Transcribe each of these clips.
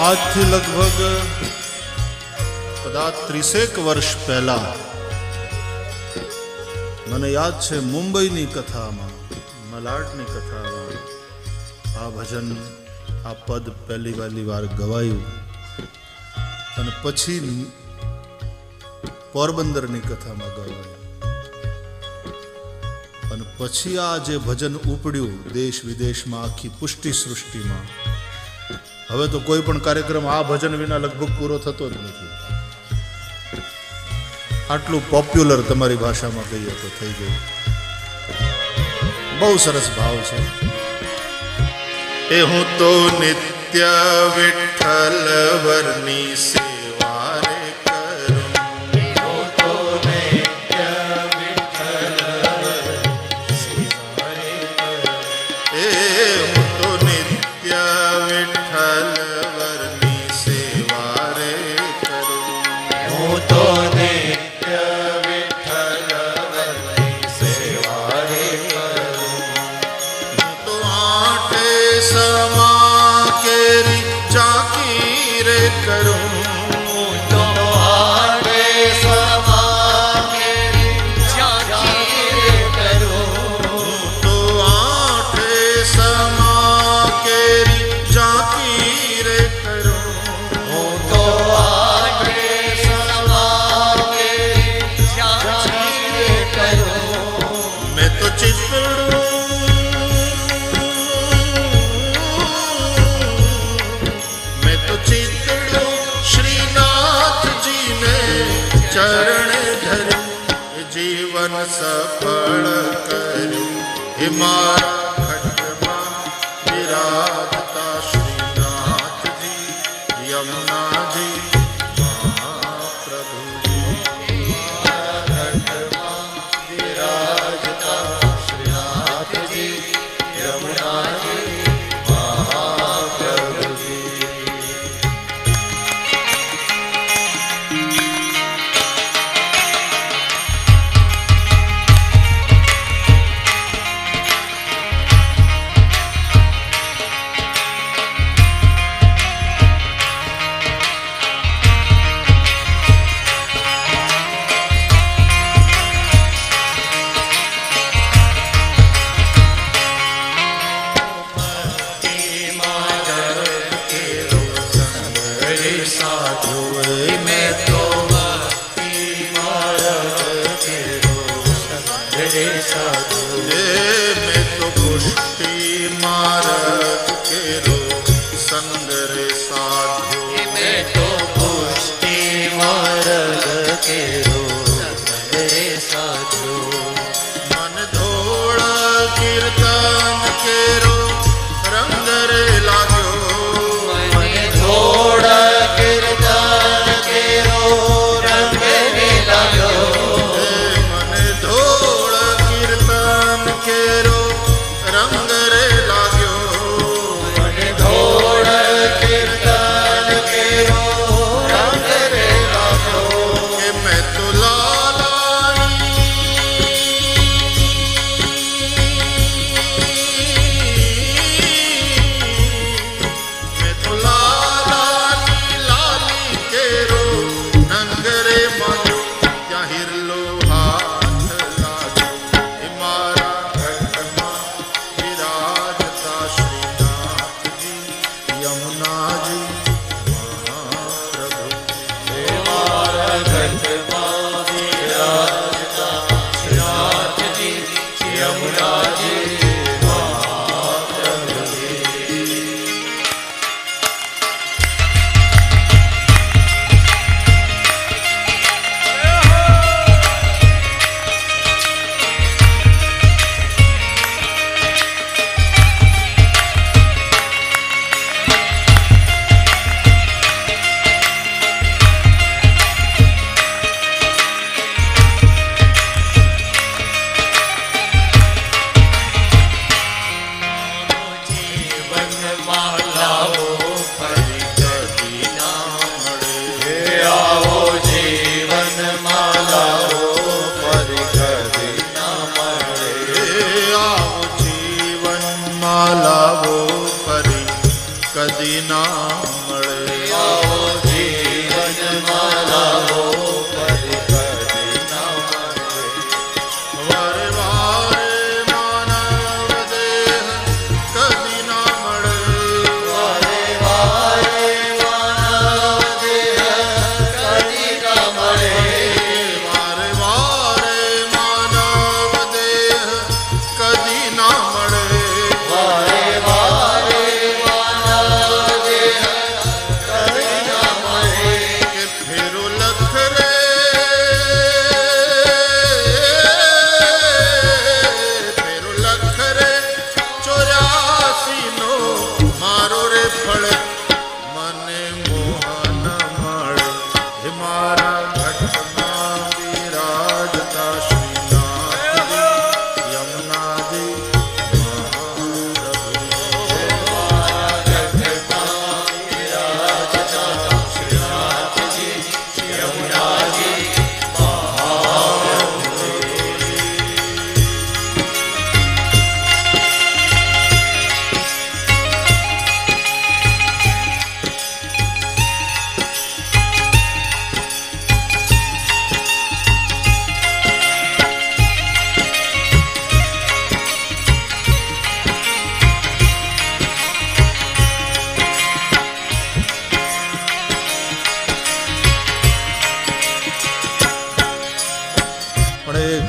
આજથી લગભગ કદાચ 30 વર્ષ પહેલા મને યાદ છે, મુંબઈની કથામાં, મલાડની કથામાં આ ભજન, આ પદ પહેલી વાર ગવાયું અને પછી પોરબંદરની કથામાં ગવાયું અને પછી આ જે ભજન ઉપડ્યું દેશ વિદેશમાં, આખી પુષ્ટિ સૃષ્ટિમાં. હવે તો કોઈ પણ કાર્યક્રમ આ ભજન વિના લગભગ પૂરો થતો જ નથી. આટલું પોપ્યુલર તમારી ભાષામાં કહીએ તો થઈ ગયું. બહુ સરસ ભાવ છે. એ હું તો નિત્ય વિઠ્ઠલ વરની સેવા રે કરું. હું તો નિત્ય વિઠ્ઠલ વરની સેવા રે કરું. એ હું તો નિત્ય વિઠ્ઠલ વરની સેવા રે કરું. હું તો નિત્ય વિઠ્ઠલ વરની સેવા રે કરું. હું તો આઠે સમા કેરી ચાકી રે કરું. હું તો આઠે સમા કેરી ચાકી રે કરું. હું તો આઠે સમા કેરી ચાકી રે કરું. હું તો આઠે સમા કેરી ચાકી રે કરું. મેં તો ચિતડું ચરણ ધર્યું, જીવન સફળ કર્યું. હે મારા ઘટમાં વિરાજતા શ્રીનાથજી, યમુનાજી મહાપ્રભુજી. મારા ઘટમાં વિરાજતા શ્રીનાથજી, યમુનાજી મહાપ્રભુજી. લાવો ફરી કદી ના મળે.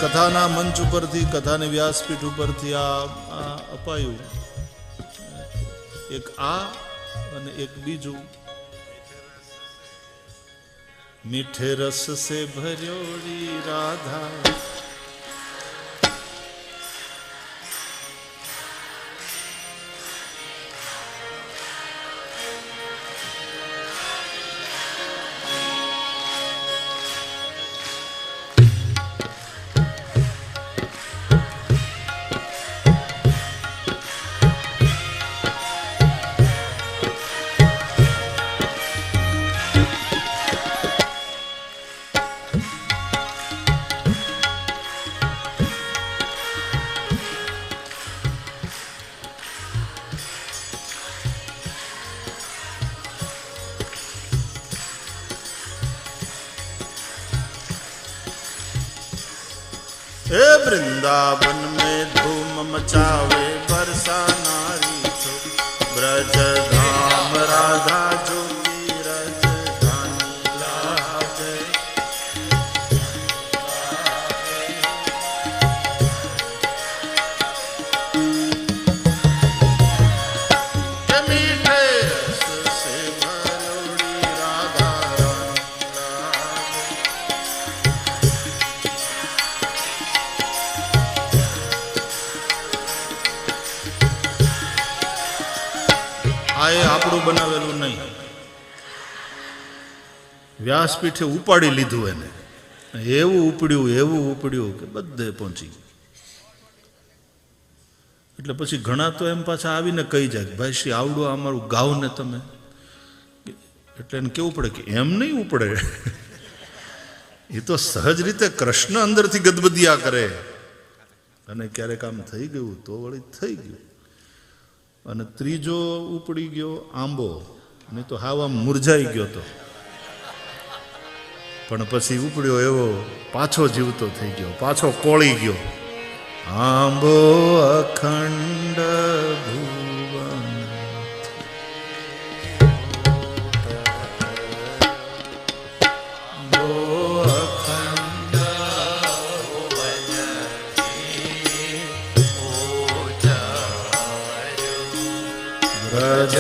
કથાના મંચ ઉપરથી, કથાની વ્યાસપીઠ ઉપરથી આ અપાયું. એક આ અને એક બીજું. મીઠે રસ સે ભર્યોડી રાધા, हे वृंदावन में धूम मचावे बरसा नारी छो, ब्रज धाम राधा जो की राजधानी लागे. मीठे रस से भरोड़ी राधा આ એ આપણું બનાવેલું નહીં. વ્યાસપીઠે ઉપાડી લીધું એને, એવું ઉપડ્યું કે બધે પહોંચી. એટલે પછી ઘણા તો એમ પાછા આવીને કહી જાય, ભાઈ શ્રી આવડું અમારું ગાવ ને તમે. એટલે એને કેવું પડે કે એમ નહીં ઉપડે, એ તો સહજ રીતે કૃષ્ણ અંદરથી ગદબદિયા કરે. અને ક્યારેક આમ થઈ ગયું તો વળી થઈ ગયું. અને ત્રીજો ઉપડી ગયો આંબો, નહીં તો હાવ આમ મુરઝાઈ ગયો તો, પણ પછી ઉપડ્યો એવો પાછો જીવતો થઈ ગયો, પાછો કોળી ગયો. આંબો અખંડ ભુવન, braj